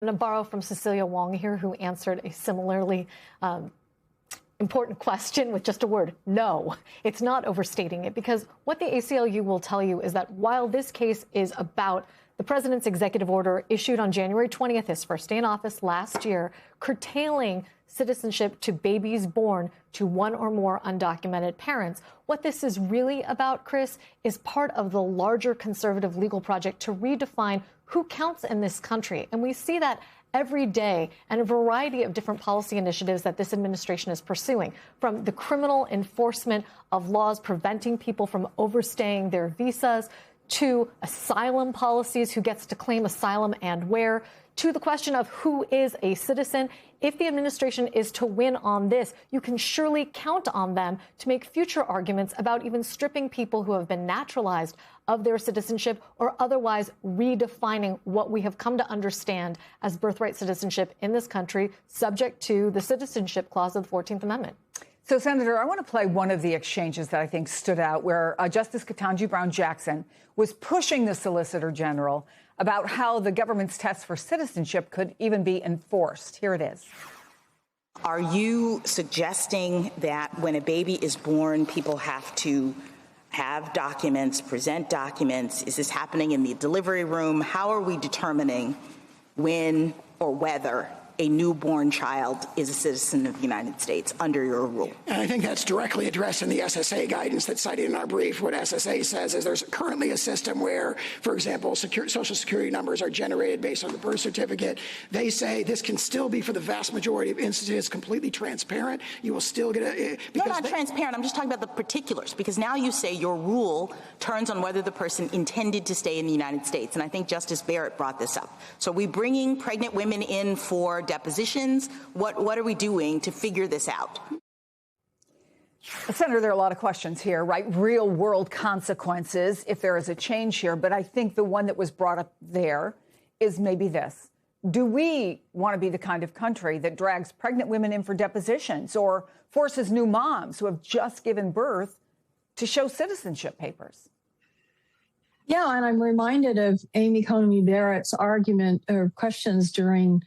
I'm going to borrow from Cecilia Wong here, who answered a similarly important question with just a word: no. It's not overstating it, because what the ACLU will tell you is that while this case is about the president's executive order issued on January 20th, his first day in office last year, curtailing citizenship to babies born to one or more undocumented parents, what this is really about, Chris, is part of the larger conservative legal project to redefine who counts in this country. And we see that every day, and a variety of different policy initiatives that this administration is pursuing, from the criminal enforcement of laws preventing people from overstaying their visas, to asylum policies, who gets to claim asylum and where, to the question of who is a citizen. If the administration is to win on this, you can surely count on them to make future arguments about even stripping people who have been naturalized of their citizenship, or otherwise redefining what we have come to understand as birthright citizenship in this country, subject to the Citizenship Clause of the 14th Amendment. So, Senator, I want to play one of the exchanges that I think stood out, where Justice Ketanji Brown Jackson was pushing the Solicitor General about how the government's test for citizenship could even be enforced. Here it is. Are you suggesting that when a baby is born, people have to have documents, present documents? Is this happening in the delivery room? How are we determining when or whether a newborn child is a citizen of the United States under your rule? And I think that's directly addressed in the SSA guidance that's cited in our brief. What SSA says is there's currently a system where, for example, Social Security numbers are generated based on the birth certificate. They say this can still be, for the vast majority of instances, completely transparent. You will still get a... No, not transparent. I'm just talking about the particulars, because now you say your rule turns on whether the person intended to stay in the United States. And I think Justice Barrett brought this up. So are we bringing pregnant women in for depositions? What are we doing to figure this out? Senator, there are a lot of questions here, right? Real world consequences if there is a change here. But I think the one that was brought up there is maybe this. Do we want to be the kind of country that drags pregnant women in for depositions, or forces new moms who have just given birth to show citizenship papers? Yeah, and I'm reminded of Amy Coney Barrett's argument or questions during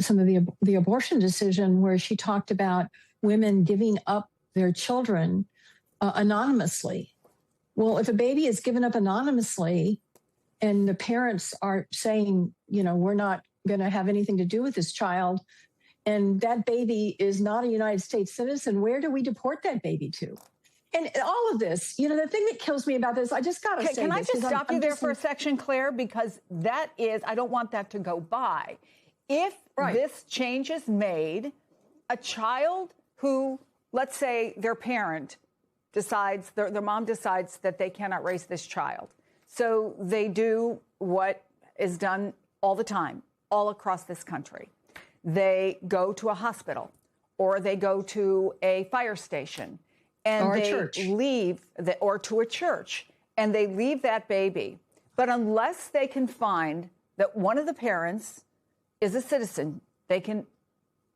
some of the abortion decision, where she talked about women giving up their children anonymously. Well, if a baby is given up anonymously and the parents are saying, you know, we're not going to have anything to do with this child, and that baby is not a United States citizen, where do we deport that baby to? And all of this, you know, the thing that kills me about this, I just got to say this. Can I just stop you there for a section, Claire? Because that is, I don't want that to go by. If this change is made, a child who, let's say their parent decides, their mom decides that they cannot raise this child. So they do what is done all the time, all across this country. They go to a hospital, or they go to a fire station, and or they a church. leave, or to a church, and they leave that baby. But unless they can find that one of the parents is a citizen, they can,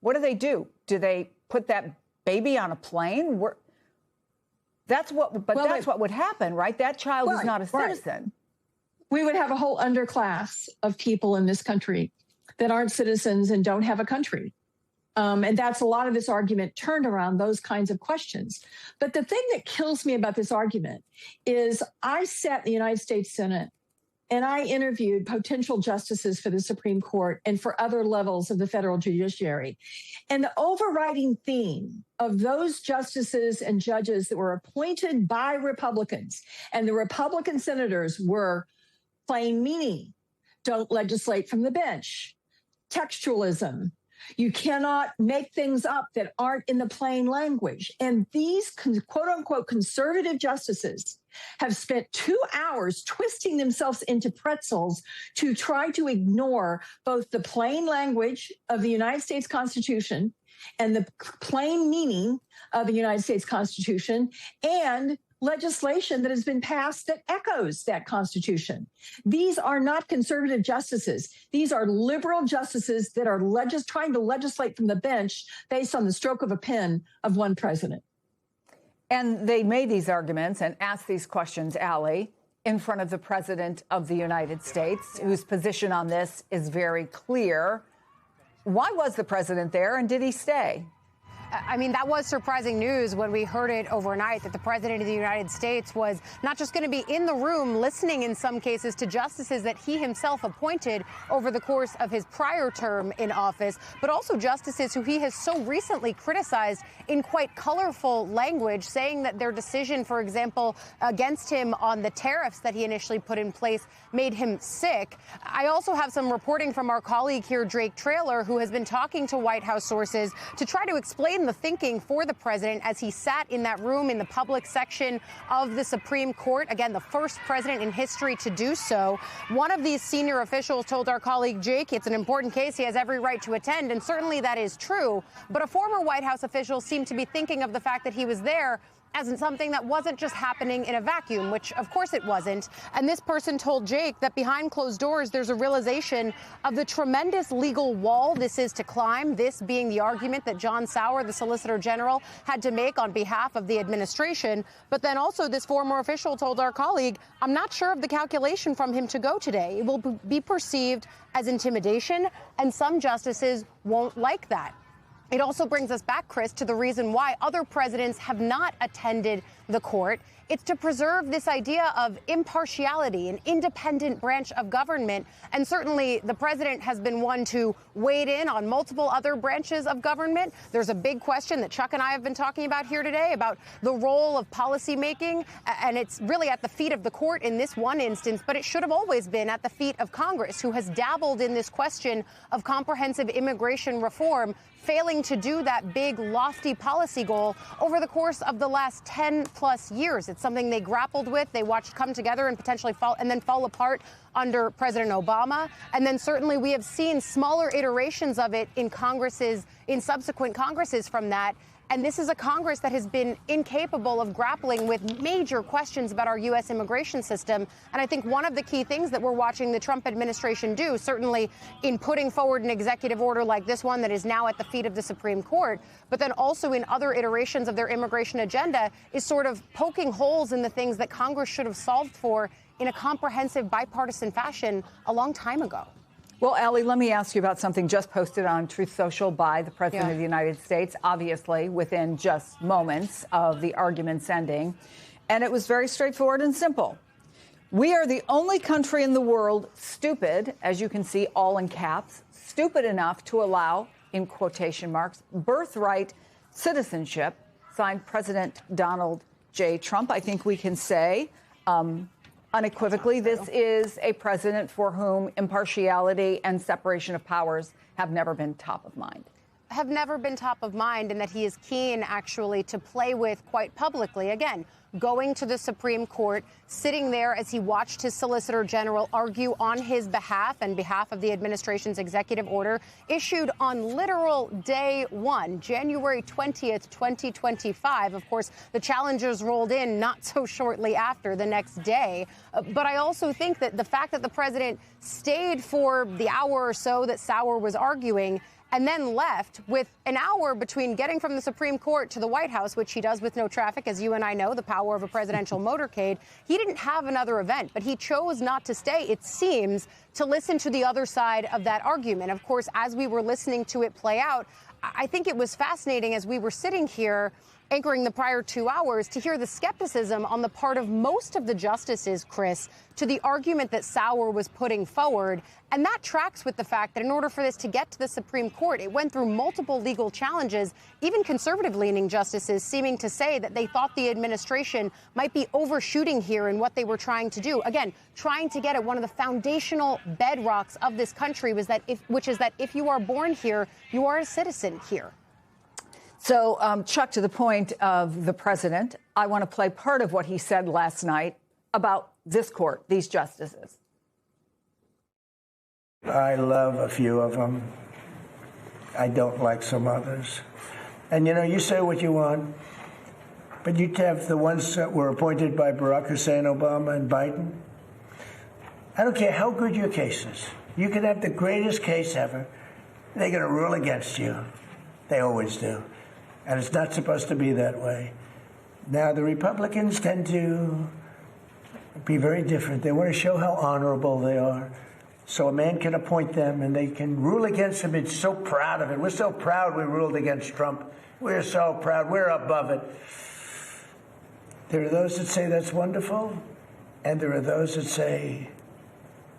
what do? Do they put that baby on a plane? That's what would happen, right? That child is not a citizen. We would have a whole underclass of people in this country that aren't citizens and don't have a country. And that's a lot of this argument turned around those kinds of questions. But the thing that kills me about this argument is I sat in the United States Senate and I interviewed potential justices for the Supreme Court and for other levels of the federal judiciary. And the overriding theme of those justices and judges that were appointed by Republicans, and the Republican senators, were plain meaning, don't legislate from the bench, textualism. You cannot make things up that aren't in the plain language. And these quote unquote conservative justices have spent 2 hours twisting themselves into pretzels to try to ignore both the plain language of the United States Constitution and the plain meaning of the United States Constitution, and legislation that has been passed that echoes that Constitution. These are not conservative justices. These are liberal justices that are trying to legislate from the bench based on the stroke of a pen of one president. And they made these arguments and asked these questions, Allie, in front of the President of the United States, whose position on this is very clear. Why was the president there, and did he stay? I mean, that was surprising news when we heard it overnight, that the president of the United States was not just going to be in the room listening in some cases to justices that he himself appointed over the course of his prior term in office, but also justices who he has so recently criticized in quite colorful language, saying that their decision, for example, against him on the tariffs that he initially put in place made him sick. I also have some reporting from our colleague here, Drake Traylor, who has been talking to White House sources to try to explain the thinking for the president as he sat in that room in the public section of the Supreme Court. Again, the first president in history to do so. One of these senior officials told our colleague Jake it's an important case. He has every right to attend, and certainly that is true. But a former White House official seemed to be thinking of the fact that he was there as in something that wasn't just happening in a vacuum, which of course it wasn't. And this person told Jake that behind closed doors, there's a realization of the tremendous legal wall this is to climb, this being the argument that John Sauer, the Solicitor General, had to make on behalf of the administration. But then also this former official told our colleague, I'm not sure of the calculation from him to go today. It will be perceived as intimidation, and some justices won't like that. It also brings us back, Chris, to the reason why other presidents have not attended the court. It's to preserve this idea of impartiality, an independent branch of government. And certainly the president has been one to wade in on multiple other branches of government. There's a big question that Chuck and I have been talking about here today about the role of policymaking. And it's really at the feet of the court in this one instance, but it should have always been at the feet of Congress, who has dabbled in this question of comprehensive immigration reform, failing to do that big, lofty policy goal over the course of the last 10 plus years. It's something they grappled with, they watched come together and potentially fall apart under President Obama. And then certainly we have seen smaller iterations of it in subsequent Congresses from that. And this is a Congress that has been incapable of grappling with major questions about our U.S. immigration system. And I think one of the key things that we're watching the Trump administration do, certainly in putting forward an executive order like this one that is now at the feet of the Supreme Court, but then also in other iterations of their immigration agenda, is sort of poking holes in the things that Congress should have solved for in a comprehensive bipartisan fashion a long time ago. Well, Allie, let me ask you about something just posted on Truth Social by the President of the United States, obviously within just moments of the arguments ending. And it was very straightforward and simple. We are the only country in the world stupid, as you can see, all in caps, stupid enough to allow, in quotation marks, birthright citizenship, signed President Donald J. Trump. I think we can say unequivocally, this is a president for whom impartiality and separation of powers have never been top of mind. Have never been top of mind, and that he is keen actually to play with quite publicly. Again, going to the Supreme Court, sitting there as he watched his Solicitor General argue on his behalf and behalf of the administration's executive order issued on literal day one, January 20th, 2025. Of course, the challengers rolled in not so shortly after, the next day. But I also think that the fact that the president stayed for the hour or so that Sauer was arguing and then left with an hour between getting from the Supreme Court to the White House, which he does with no traffic, as you and I know, the power of a presidential motorcade. He didn't have another event, but he chose not to stay, it seems, to listen to the other side of that argument. Of course, as we were listening to it play out, I think it was fascinating as we were sitting here anchoring the prior 2 hours to hear the skepticism on the part of most of the justices, Chris, to the argument that Sauer was putting forward. And that tracks with the fact that in order for this to get to the Supreme Court, it went through multiple legal challenges, even conservative-leaning justices seeming to say that they thought the administration might be overshooting here in what they were trying to do. Again, trying to get at one of the foundational bedrocks of this country, which is that if you are born here, you are a citizen here. So, Chuck, to the point of the president, I want to play part of what he said last night about this court, these justices. I love a few of them. I don't like some others. And, you know, you say what you want, but you have the ones that were appointed by Barack Hussein Obama and Biden. I don't care how good your case is. You can have the greatest case ever. They're going to rule against you. They always do. And it's not supposed to be that way. Now, the Republicans tend to be very different. They want to show how honorable they are. So a man can appoint them and they can rule against him. It's so proud of it. We're so proud we ruled against Trump. We're so proud. We're above it. There are those that say that's wonderful, and there are those that say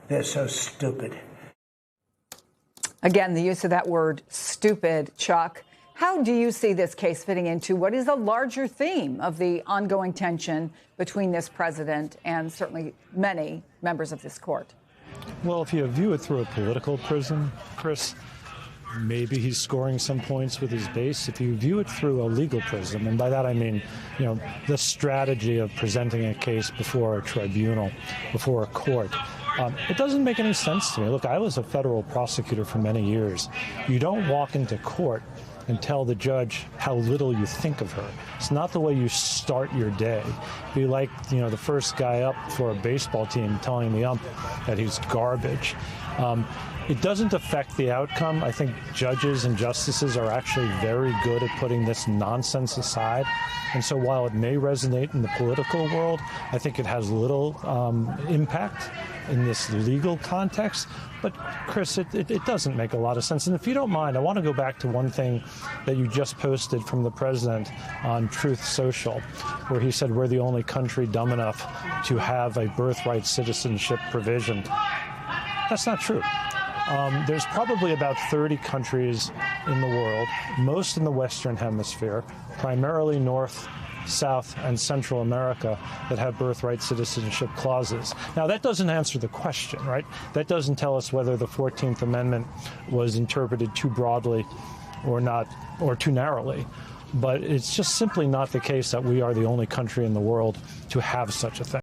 they're so stupid. Again, the use of that word stupid, Chuck. How do you see this case fitting into what is a larger theme of the ongoing tension between this president and certainly many members of this court? Well, if you view it through a political prism, Chris, maybe he's scoring some points with his base. If you view it through a legal prism, and by that I mean, the strategy of presenting a case before a tribunal, before a court, it doesn't make any sense to me. Look, I was a federal prosecutor for many years. You don't walk into court and tell the judge how little you think of her. It's not the way you start your day. Be like, the first guy up for a baseball team telling the ump that he's garbage. It doesn't affect the outcome. I think judges and justices are actually very good at putting this nonsense aside. And so while it may resonate in the political world, I think it has little impact in this legal context. But, Chris, it doesn't make a lot of sense. And if you don't mind, I want to go back to one thing that you just posted from the president on Truth Social, where he said we're the only country dumb enough to have a birthright citizenship provision. That's not true. There's probably about 30 countries in the world, most in the Western Hemisphere, primarily North, South, and Central America, that have birthright citizenship clauses. Now, that doesn't answer the question, right? That doesn't tell us whether the 14th Amendment was interpreted too broadly or not, or too narrowly. But it's just simply not the case that we are the only country in the world to have such a thing.